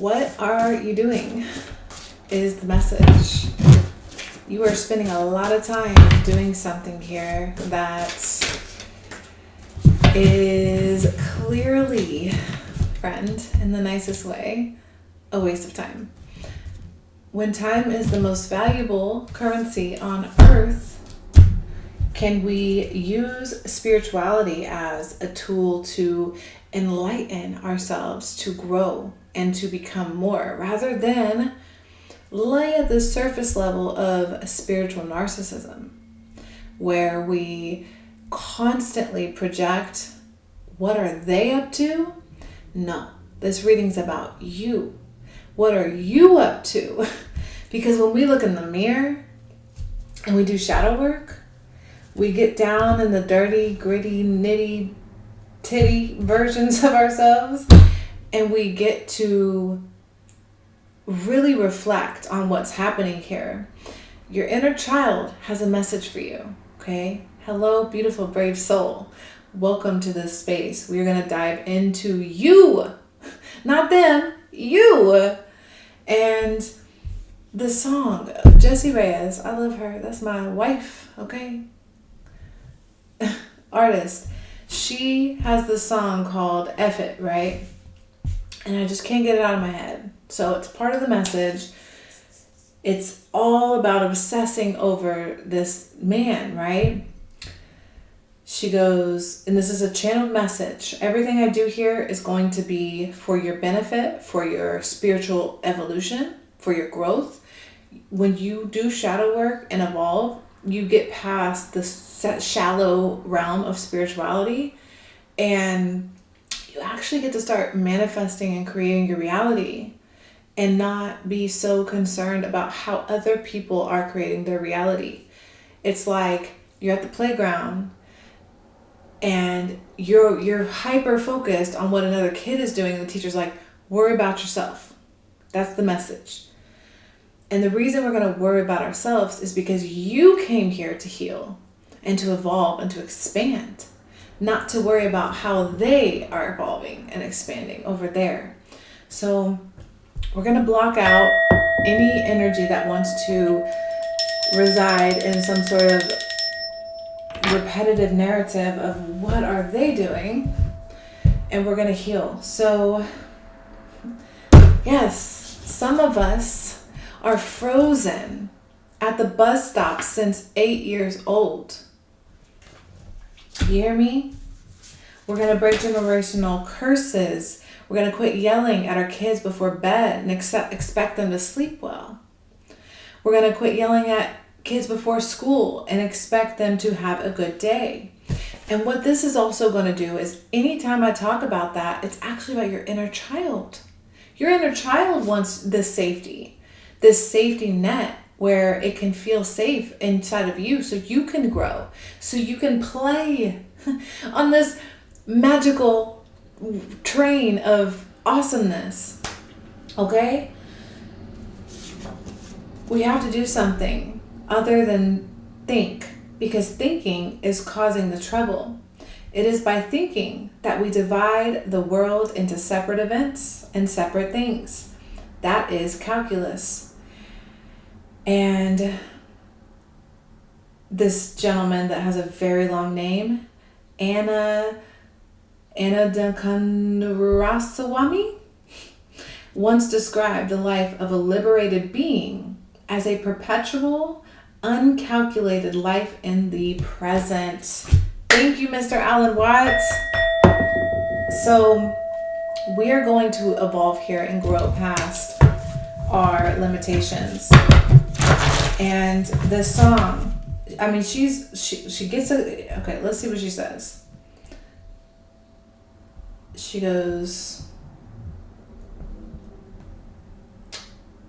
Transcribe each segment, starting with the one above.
What are you doing is the message. You are spending a lot of time doing something here that is clearly, friend, in the nicest way, a waste of time. When time is the most valuable currency on earth, can we use spirituality as a tool to enlighten ourselves, to grow and to become more, rather than lay at the surface level of spiritual narcissism, where we constantly project what are they up to? No, this reading's about you. What are you up to? Because when we look in the mirror and we do shadow work, we get down in the dirty, gritty, nitty, titty versions of ourselves, and we get to really reflect on what's happening here. Your inner child has a message for you, okay? Hello, beautiful, brave soul. Welcome to this space. We're going to dive into you, not them, you. And the song, Jessie Reyes, I love her. That's my wife, okay? Artist. She has this song called F It, right? And I just can't get it out of my head. So it's part of the message. It's all about obsessing over this man, right? She goes, and this is a channeled message. Everything I do here is going to be for your benefit, for your spiritual evolution, for your growth. When you do shadow work and evolve, you get past the shallow realm of spirituality, and you actually get to start manifesting and creating your reality and not be so concerned about how other people are creating their reality. It's like you're at the playground and you're hyper focused on what another kid is doing, and the teacher's like, worry about yourself. That's the message. And the reason we're going to worry about ourselves is because you came here to heal and to evolve and to expand, not to worry about how they are evolving and expanding over there. So we're going to block out any energy that wants to reside in some sort of repetitive narrative of what are they doing, and we're going to heal. So yes, some of us are frozen at the bus stop since 8 years old. You hear me? We're going to break generational curses. We're going to quit yelling at our kids before bed and expect them to sleep well. We're going to quit yelling at kids before school and expect them to have a good day. And what this is also going to do is anytime I talk about that, it's actually about your inner child. Your inner child wants this safety net where it can feel safe inside of you so you can grow, so you can play on this magical train of awesomeness. Okay? We have to do something other than think, because thinking is causing the trouble. It is by thinking that we divide the world into separate events and separate things. That is calculus. And this gentleman that has a very long name, Anna Dankanurasawamy, once described the life of a liberated being as a perpetual, uncalculated life in the present. Thank you, Mr. Alan Watts. So we are going to evolve here and grow past our limitations. And this song, I mean, she gets a, okay, let's see what she says. She goes,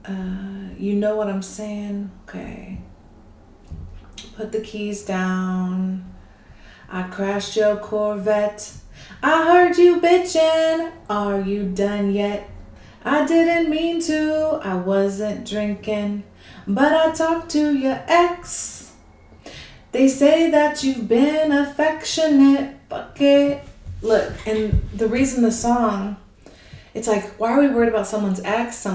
you know what I'm saying? Okay. Put the keys down. I crashed your Corvette. I heard you bitchin'. Are you done yet? I didn't mean to. I wasn't drinking. But I talked to your ex. They say that you've been affectionate. Fuck it. Look, and the reason the song It's like, why are we worried about someone's ex,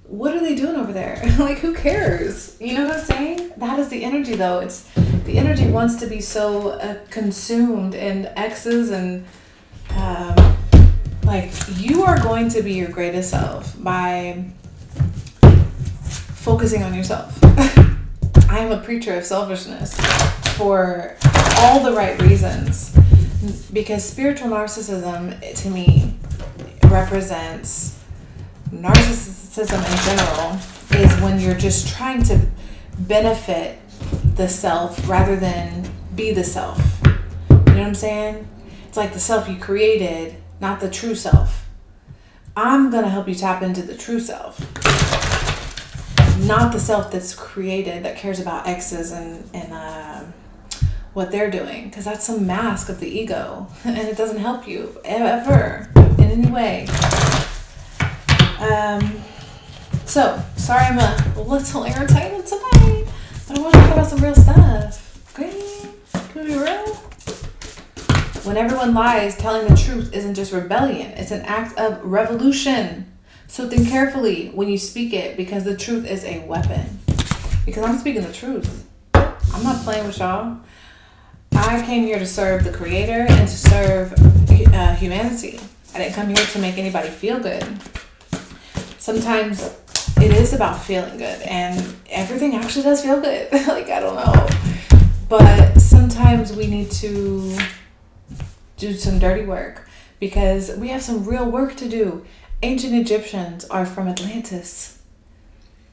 what are they doing over there? Like, who cares? You know what I'm saying? That is the energy, though. It's the energy wants to be so consumed in exes and like, you are going to be your greatest self by focusing on yourself. I am a preacher of selfishness for all the right reasons, because spiritual narcissism to me represents narcissism in general is when you're just trying to benefit the self rather than be the self. You know what I'm saying? It's like the self you created, not the true self. I'm going to help you tap into the true self, not the self that's created, that cares about exes and what they're doing, because that's some mask of the ego, and it doesn't help you ever in any way. So sorry I'm a little irritated tonight, but I want to talk about some real stuff. Okay, can we be real? When everyone lies, telling the truth isn't just rebellion, it's an act of revolution. So think carefully when you speak it, because the truth is a weapon. Because I'm speaking the truth. I'm not playing with y'all. I came here to serve the Creator and to serve humanity. I didn't come here to make anybody feel good. Sometimes it is about feeling good, and everything actually does feel good. Like, I don't know. But sometimes we need to do some dirty work, because we have some real work to do. Ancient Egyptians are from Atlantis.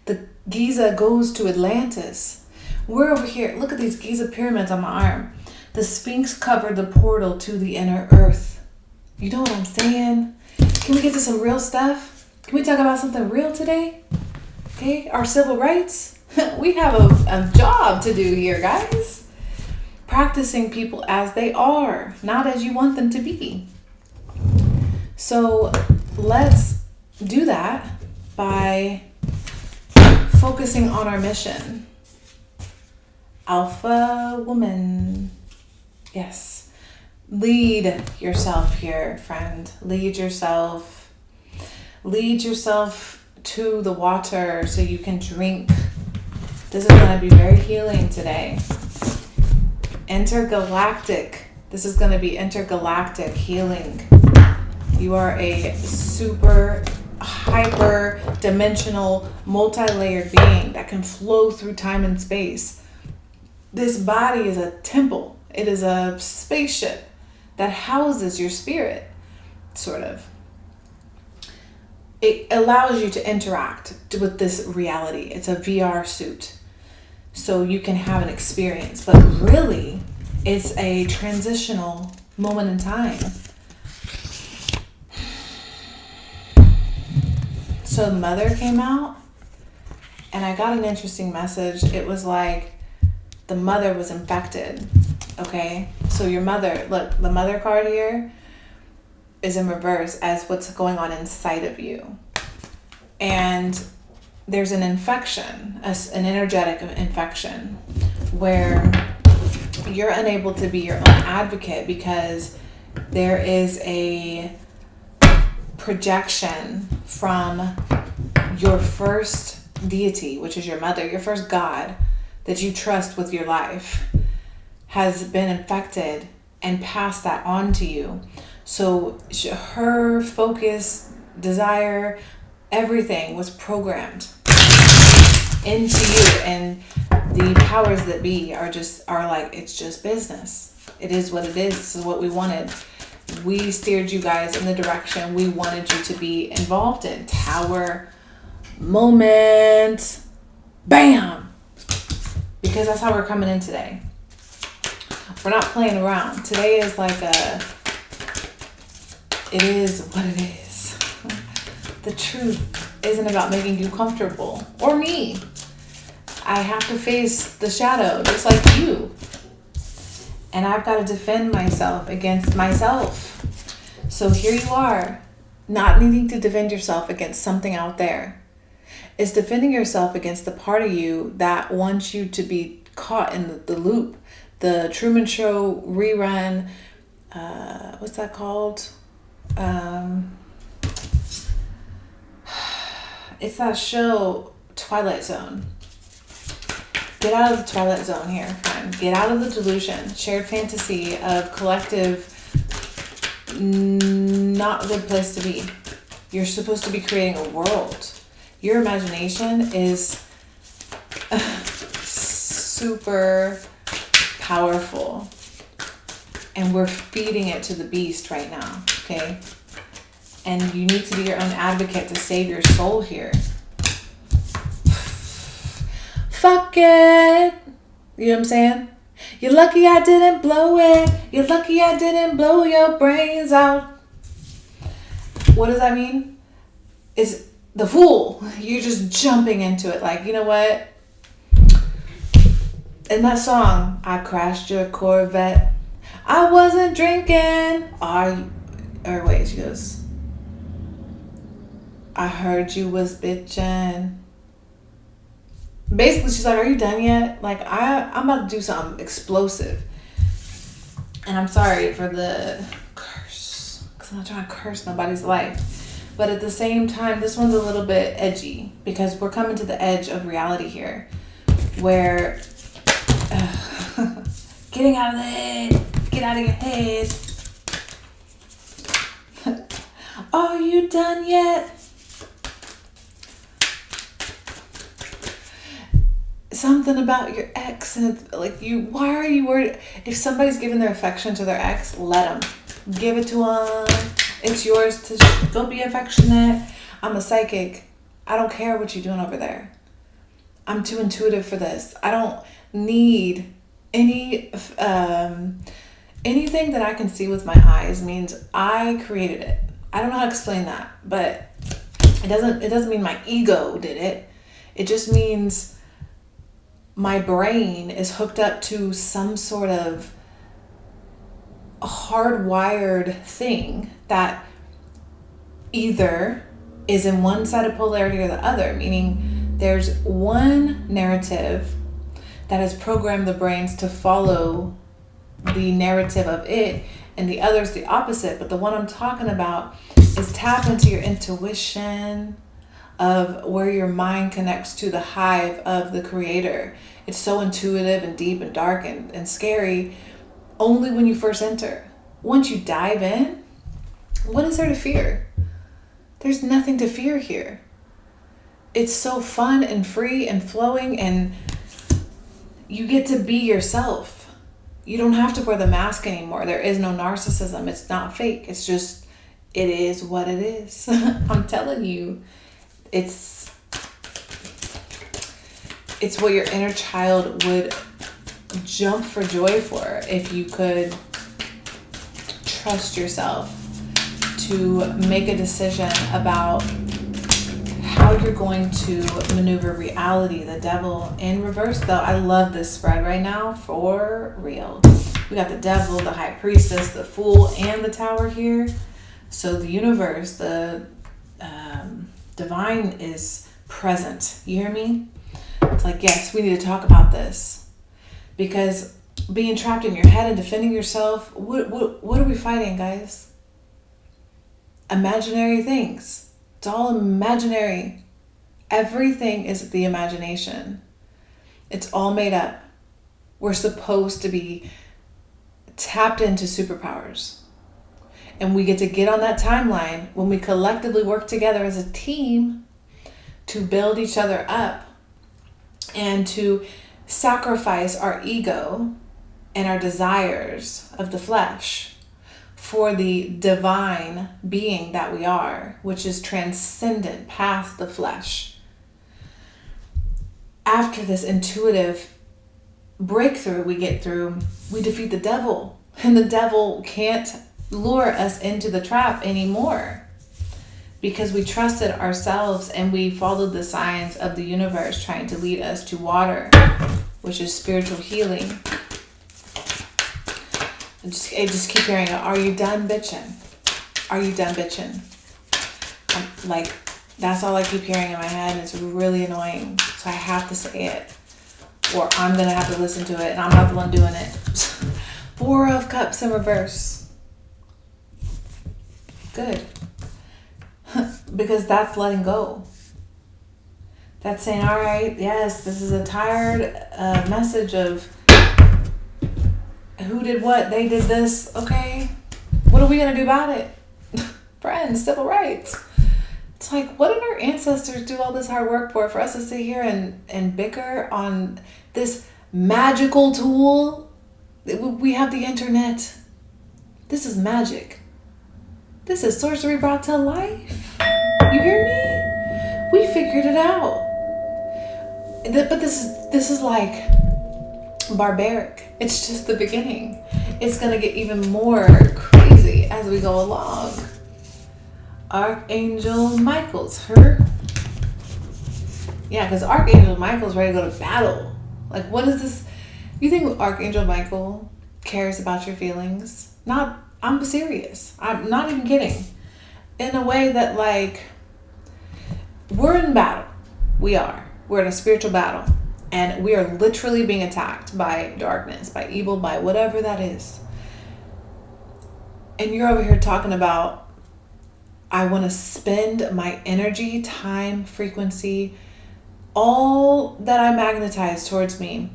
The Giza goes to Atlantis. We're over here. Look at these Giza pyramids on my arm. The Sphinx covered the portal to the inner earth. You know what I'm saying? Can we get to some real stuff? Can we talk about something real today? Okay, our civil rights. We have a job to do here, guys. Practicing people as they are, not as you want them to be. So let's do that by focusing on our mission. Alpha woman. Yes. Lead yourself here, friend. Lead yourself. Lead yourself to the water so you can drink. This is going to be very healing today. Intergalactic. This is going to be intergalactic healing. You are a super hyper dimensional, multi-layered being that can flow through time and space. This body is a temple. It is a spaceship that houses your spirit, sort of. It allows you to interact with this reality. It's a VR suit. So you can have an experience. But really, it's a transitional moment in time. So the mother came out, and I got an interesting message. It was like the mother was infected. Okay? So your mother, look, the mother card here is in reverse as what's going on inside of you. And there's an infection, an energetic infection, where you're unable to be your own advocate because there is a projection from your first deity, which is your mother, your first God that you trust with your life, has been infected and passed that on to you. So her focus, desire, everything was programmed into you, and the powers that be are like, it's just business. It is what it is. This is what we wanted. We steered you guys in the direction we wanted you to be involved in. Tower moment. Bam! Because that's how we're coming in today. We're not playing around. Today is like it is what it is. The truth isn't about making you comfortable, or me. I have to face the shadow just like you. And I've got to defend myself against myself. So here you are, not needing to defend yourself against something out there. It's defending yourself against the part of you that wants you to be caught in the loop. The Truman Show rerun, what's that called? it's that show, Twilight Zone. Get out of the Twilight Zone here, friend. Get out of the delusion, shared fantasy of collective, not a good place to be. You're supposed to be creating a world. Your imagination is super powerful. And we're feeding it to the beast right now, okay? And you need to be your own advocate to save your soul here. Fuck it. You know what I'm saying? You're lucky I didn't blow it. You're lucky I didn't blow your brains out. What does that mean? Is the fool. You're just jumping into it like, you know what? In that song, I crashed your Corvette. I wasn't drinking. She goes, I heard you was bitching. Basically, she's like, are you done yet? Like, I'm about to do something explosive. And I'm sorry for the curse, because I'm not trying to curse nobody's life. But at the same time, this one's a little bit edgy, because we're coming to the edge of reality here, where getting out of the head, get out of your head. Are you done yet? Something about your ex, and it's like, why are you worried? If somebody's giving their affection to their ex, let them. Give it to them. It's yours to go be affectionate. I'm a psychic. I don't care what you're doing over there. I'm too intuitive for this. I don't need anything that I can see with my eyes means I created it. I don't know how to explain that, but it doesn't mean my ego did it. It just means my brain is hooked up to some sort of hardwired thing that either is in one side of polarity or the other, meaning there's one narrative that has programmed the brains to follow the narrative of it, and the other's the opposite. But the one I'm talking about is tap into your intuition of where your mind connects to the hive of the creator. It's so intuitive and deep and dark and scary only when you first enter. Once you dive in, what is there to fear? There's nothing to fear here. It's so fun and free and flowing, and you get to be yourself. You don't have to wear the mask anymore. There is no narcissism. It's not fake. It's just, it is what it is. I'm telling you, it's what your inner child would jump for joy for if you could trust yourself to make a decision about how you're going to maneuver reality, the devil in reverse. Though I love this spread right now, for real. We got the devil, the high priestess, the fool, and the tower here. So the universe, the divine is present. You hear me? It's like, yes, we need to talk about this. Because being trapped in your head and defending yourself, what are we fighting, guys? Imaginary things. It's all imaginary. Everything is the imagination. It's all made up. We're supposed to be tapped into superpowers. And we get to get on that timeline when we collectively work together as a team to build each other up and to sacrifice our ego and our desires of the flesh for the divine being that we are, which is transcendent past the flesh. After this intuitive breakthrough we get through, we defeat the devil, and the devil can't lure us into the trap anymore because we trusted ourselves and we followed the signs of the universe trying to lead us to water, which is spiritual healing. I just keep hearing, are you done bitching? Are you done bitching? Like, that's all I keep hearing in my head, and it's really annoying. So I have to say it, or I'm going to have to listen to it, and I'm not the one doing it. Four of Cups in reverse. Good. Because that's letting go. That's saying, all right, yes, this is a tired message of who did what, they did this, okay? What are we going to do about it? Friends, civil rights. It's like, what did our ancestors do all this hard work for us to sit here and bicker on this magical tool? We have the internet. This is magic. This is sorcery brought to life. You hear me? We figured it out. But this is like barbaric. It's just the beginning. It's going to get even more crazy as we go along. Archangel Michael's her. Yeah, because Archangel Michael's ready to go to battle. Like, what is this? You think Archangel Michael cares about your feelings? Not, I'm serious. I'm not even kidding. In a way that, like, we're in battle. We are. We're in a spiritual battle. And we are literally being attacked by darkness, by evil, by whatever that is. And you're over here talking about, I want to spend my energy, time, frequency, all that I magnetize towards me.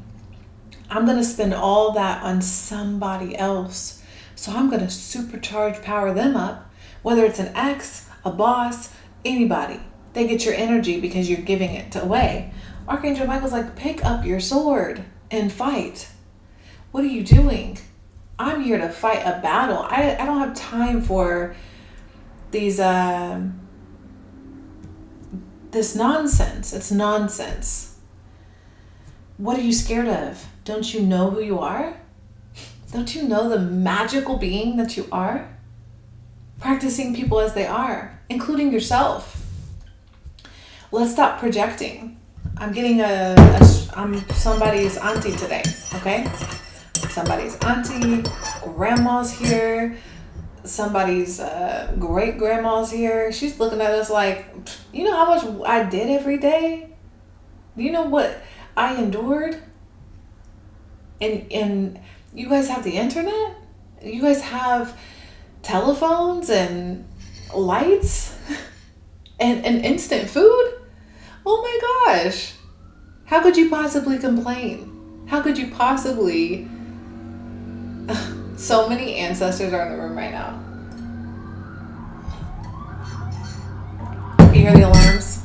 I'm going to spend all that on somebody else. So I'm going to supercharge, power them up, whether it's an ex, a boss, anybody. They get your energy because you're giving it away. Archangel Michael's like, pick up your sword and fight. What are you doing? I'm here to fight a battle. I don't have time for these this nonsense. It's nonsense. What are you scared of? Don't you know who you are? Don't you know the magical being that you are? Practicing people as they are, including yourself. Let's stop projecting. I'm getting I'm somebody's auntie today, okay? Somebody's auntie, grandma's here, somebody's great grandma's here. She's looking at us like, you know how much I did every day? You know what I endured? And you guys have the internet? You guys have telephones and lights and instant food? Oh my gosh. How could you possibly complain? How could you possibly... So many ancestors are in the room right now. You hear the alarms?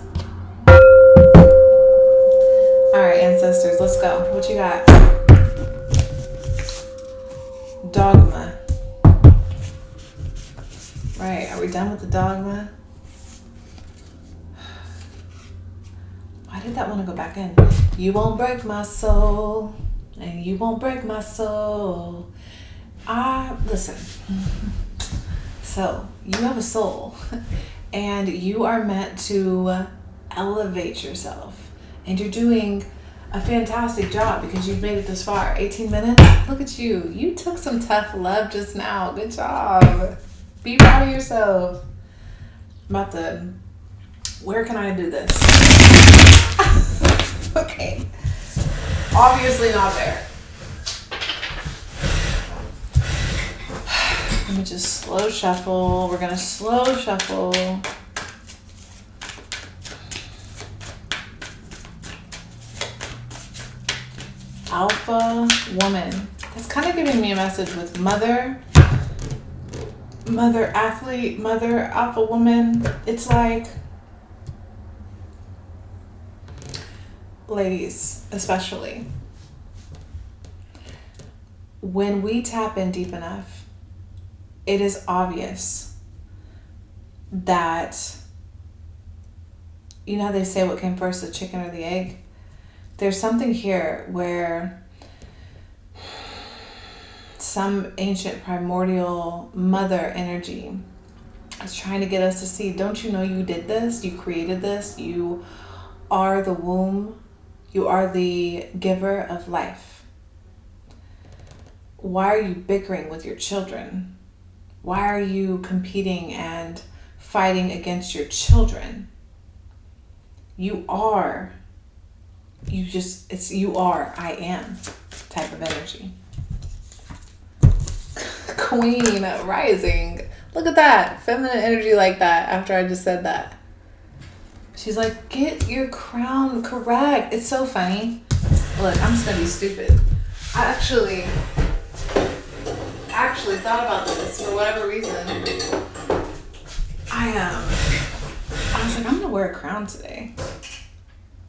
Alright, ancestors, let's go. What you got? Dogma. Right, are we done with the dogma? Why did that want to go back in? You won't break my soul, and you won't break my soul. Listen. So, you have a soul, and you are meant to elevate yourself. And you're doing a fantastic job because you've made it this far. 18 minutes? Look at you. You took some tough love just now. Good job. Be proud of yourself. I'm about to... Where can I do this? Okay. Obviously not there. Let me just slow shuffle. We're going to slow shuffle. Alpha woman. That's kind of giving me a message with mother athlete, mother alpha woman. It's like, ladies, especially, when we tap in deep enough, it is obvious that, you know how they say what came first, the chicken or the egg? There's something here where some ancient primordial mother energy is trying to get us to see, don't you know you did this? You created this. You are the womb. You are the giver of life. Why are you bickering with your children? Why are you competing and fighting against your children? You are. I am type of energy. Queen rising. Look at that. Feminine energy like that after I just said that. She's like, get your crown correct. It's so funny. Look, I'm just gonna be stupid. I actually thought about this for whatever reason. I was like, I'm gonna wear a crown today.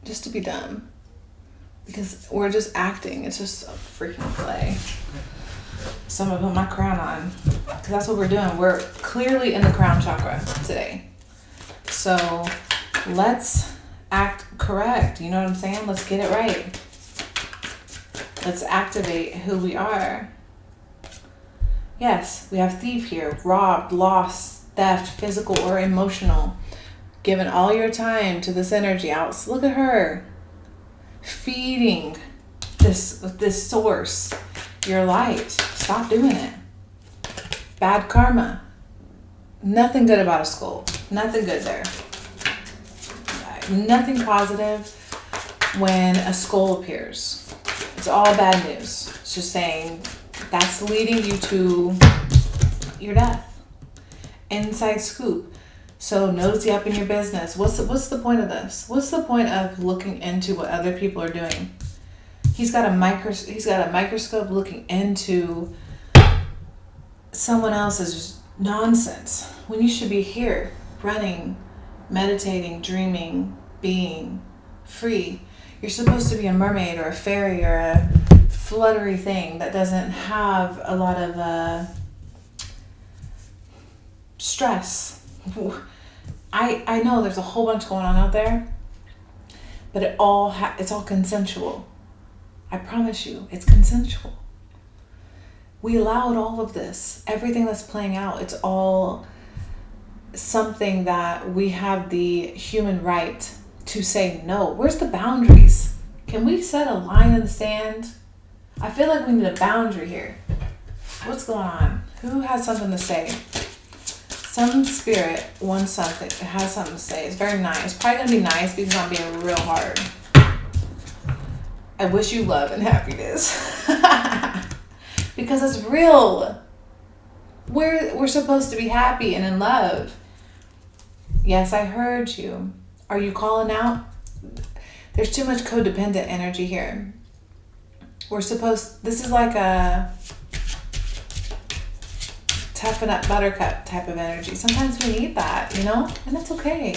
Just to be dumb. Because we're just acting. It's just a freaking play. So I'm gonna put my crown on. Because that's what we're doing. We're clearly in the crown chakra today. So let's act correct. You know what I'm saying? Let's get it right. Let's activate who we are. Yes, we have thief here. Robbed, lost, theft, physical or emotional. Giving all your time to this energy out. So look at her. Feeding this source your light. Stop doing it. Bad karma. Nothing good about a skull. Nothing good there. Nothing positive when a skull appears. It's all bad news. It's just saying that's leading you to your death. Inside scoop. So nosy up in your business. What's the point of this? What's the point of looking into what other people are doing? He's got a microscope looking into someone else's nonsense when you should be here running, meditating, dreaming, being free. You're supposed to be a mermaid or a fairy or a fluttery thing that doesn't have a lot of stress. I know there's a whole bunch going on out there, but it's all consensual. I promise you, it's consensual. We allowed all of this, everything that's playing out. It's all something that we have the human right to say no. Where's the boundaries? Can we set a line in the sand? I feel like we need a boundary here. What's going on? Who has something to say? Some spirit wants something, has something to say. It's very nice. It's probably gonna be nice because I'm being real hard. I wish you love and happiness. Because it's real. We're supposed to be happy and in love. Yes, I heard you. Are you calling out? There's too much codependent energy here. This is like a toughen up buttercup type of energy. Sometimes we need that, you know? And that's okay.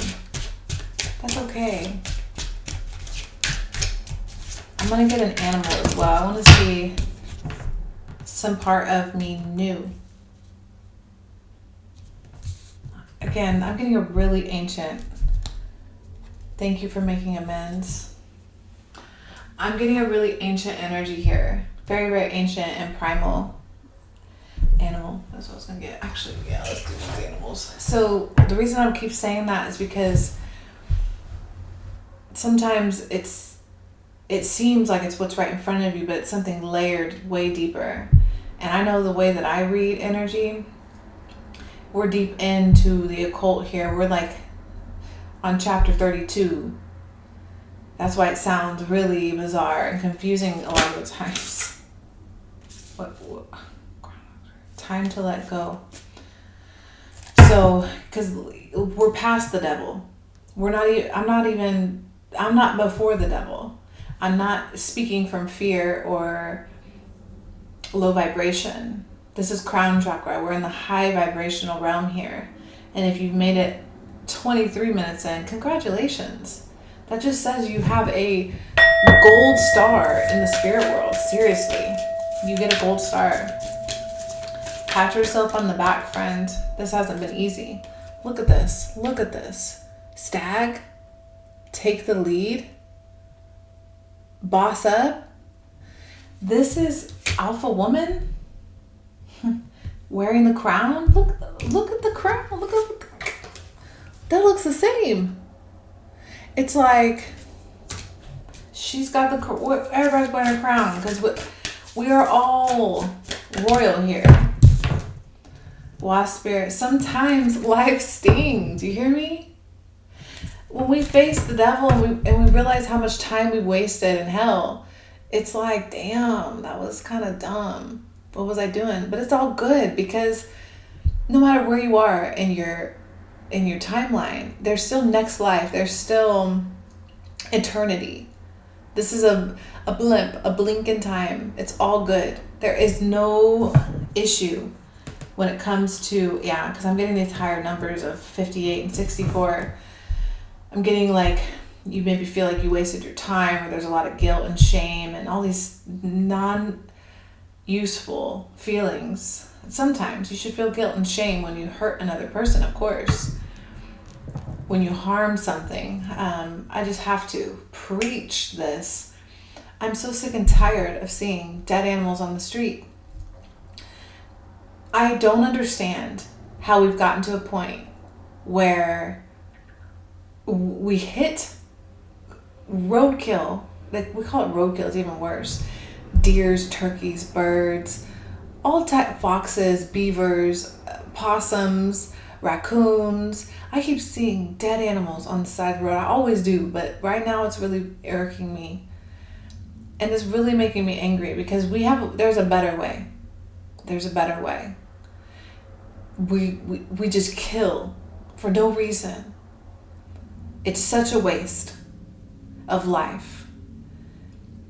That's okay. I'm gonna get an animal as well. I want to see some part of me new. Again, I'm getting a really ancient. Thank you for making amends. I'm getting a really ancient energy here. Very, very ancient and primal. Animal. That's what I was gonna get. Actually, yeah, let's do these animals. So the reason I keep saying that is because sometimes it seems like it's what's right in front of you, but it's something layered way deeper. And I know the way that I read energy, we're deep into the occult here. We're like on chapter 32. That's why it sounds really bizarre and confusing a lot of the times. What? Time to let go. So, because we're past the devil. I'm not before the devil. I'm not speaking from fear or low vibration. This is crown chakra. We're in the high vibrational realm here. And if you've made it 23 minutes in, congratulations. That just says you have a gold star in the spirit world. Seriously. You get a gold star. Pat yourself on the back, friend. This hasn't been easy. Look at this. Look at this. Stag. Take the lead. Boss up. This is alpha woman. Wearing the crown. Look at the crown. That looks the same. It's like she's got everybody's wearing a crown because we are all royal here. Wasp spirit. Sometimes life stings. You hear me? When we face the devil and we realize how much time we wasted in hell, it's like, damn, that was kind of dumb. What was I doing? But it's all good because no matter where you are in your in your timeline. There's still next life. There's still eternity. This is a blimp, a blink in time. It's all good. There is no issue when it comes to, because I'm getting these higher numbers of 58 and 64. I'm getting like, you maybe feel like you wasted your time, or there's a lot of guilt and shame and all these non-useful feelings. Sometimes you should feel guilt and shame when you hurt another person, of course. When you harm something. I just have to preach this. I'm so sick and tired of seeing dead animals on the street. I don't understand how we've gotten to a point where we hit roadkill. Like, we call it roadkill, it's even worse. Deers, turkeys, birds, all type, foxes, beavers, possums, raccoons. I keep seeing dead animals on the side of the road. I always do, but right now it's really irking me. And it's really making me angry because there's a better way. There's a better way. We just kill for no reason. It's such a waste of life.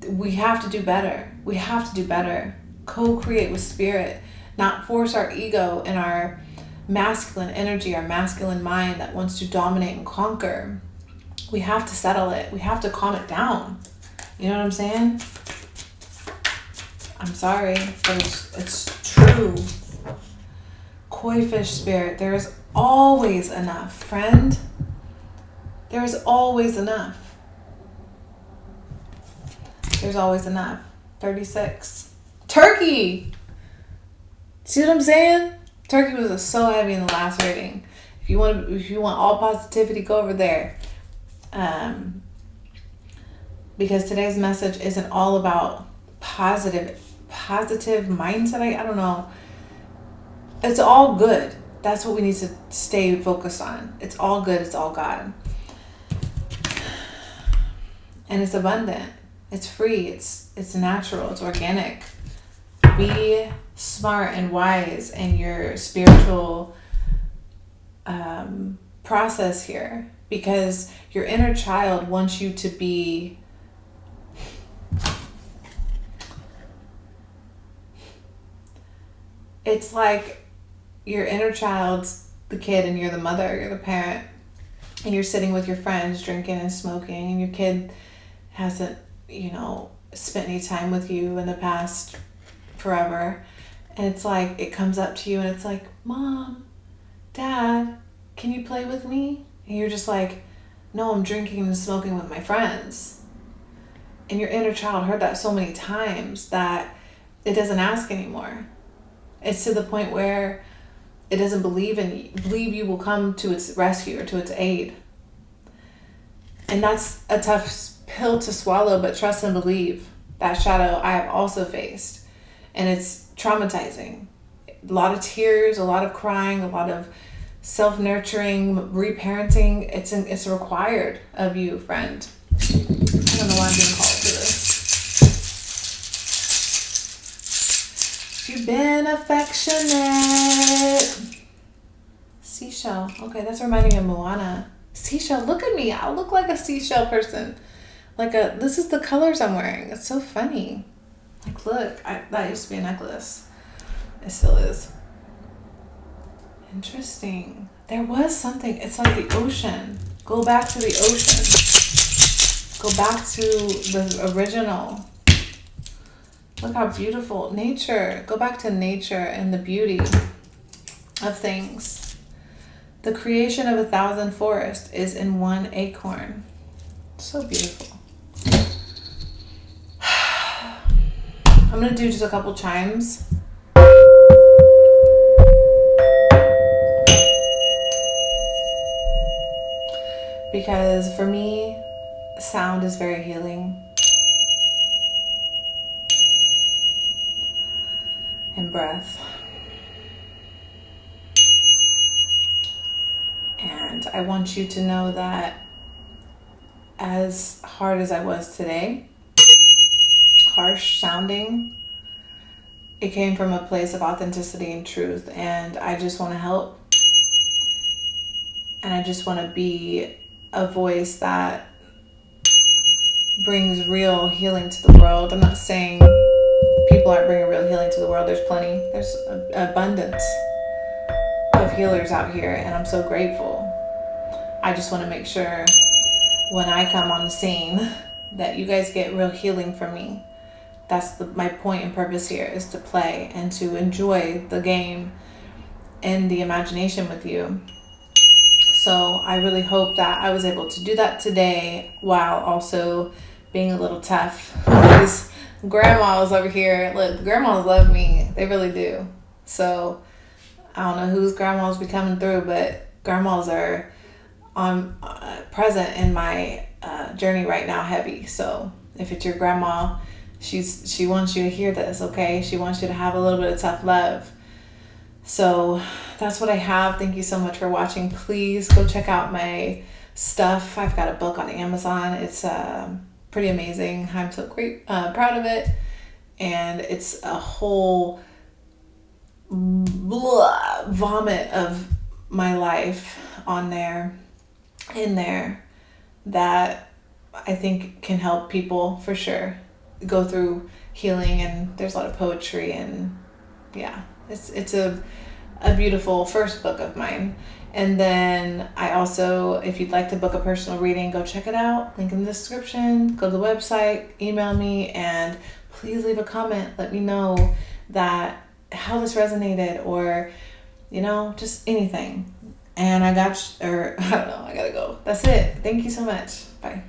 We have to do better. We have to do better. Co-create with spirit, not force our ego and our masculine energy, our masculine mind that wants to dominate and conquer. We have to settle it. We have to calm it down. You know what I'm saying? I'm sorry, but it's true. Koi fish spirit, there is always enough, friend. There is always enough. There's always enough. 36. Turkey! See what I'm saying? Turkey was so heavy in the last reading. If you want all positivity, go over there. Because today's message isn't all about positive mindset. I don't know. It's all good. That's what we need to stay focused on. It's all good. It's all God. And it's abundant. It's free. It's natural. It's organic. Be smart and wise in your spiritual process here, because your inner child wants you to be it's like your inner child's the kid and you're the mother, you're the parent, and you're sitting with your friends drinking and smoking, and your kid hasn't, spent any time with you in the past forever. And it's like, it comes up to you and it's like, Mom, Dad, can you play with me? And you're just like, no, I'm drinking and smoking with my friends. And your inner child heard that so many times that it doesn't ask anymore. It's to the point where it doesn't believe you will come to its rescue or to its aid. And that's a tough pill to swallow, but trust and believe. That shadow I have also faced. And it's traumatizing. A lot of tears, a lot of crying, a lot of self-nurturing, reparenting. It's required of you, friend. I don't know why I'm being called to this. You've been affectionate. Seashell. Okay, that's reminding me of Moana. Seashell. Look at me. I look like a seashell person. This is the colors I'm wearing. It's so funny. Like, look, that used to be a necklace. It still is. Interesting. There was something. It's like the ocean. Go back to the ocean. Go back to the original. Look how beautiful. Nature. Go back to nature and the beauty of things. The creation of 1,000 forests is in one acorn. So beautiful. I'm going to do just a couple chimes. Because for me, sound is very healing. And breath. And I want you to know that as hard as I was today, harsh sounding, it came from a place of authenticity and truth, and I just want to help And I just want to be a voice that brings real healing to the world. I'm not saying people aren't bringing real healing to the world. There's plenty. There's an abundance of healers out here, and I'm so grateful. I just want to make sure when I come on the scene that you guys get real healing from me. That's my point and purpose here, is to play and to enjoy the game and the imagination with you. So I really hope that I was able to do that today while also being a little tough. These grandmas over here, look, grandmas love me. They really do. So I don't know whose grandmas be coming through, but grandmas are on present in my journey right now, heavy. So if it's your grandma, she wants you to hear this, okay? She wants you to have a little bit of tough love. So that's what I have. Thank you so much for watching. Please go check out my stuff. I've got a book on Amazon. It's pretty amazing. I'm so proud of it. And it's a whole vomit of my life in there that I think can help people for sure go through healing. And there's a lot of poetry, and yeah, it's a beautiful first book of mine. And then I also, if you'd like to book a personal reading, go check it out. Link in the description. Go to the website, email me, and please leave a comment. Let me know how this resonated, or just anything. And I don't know, I gotta go. That's it. Thank you so much. Bye.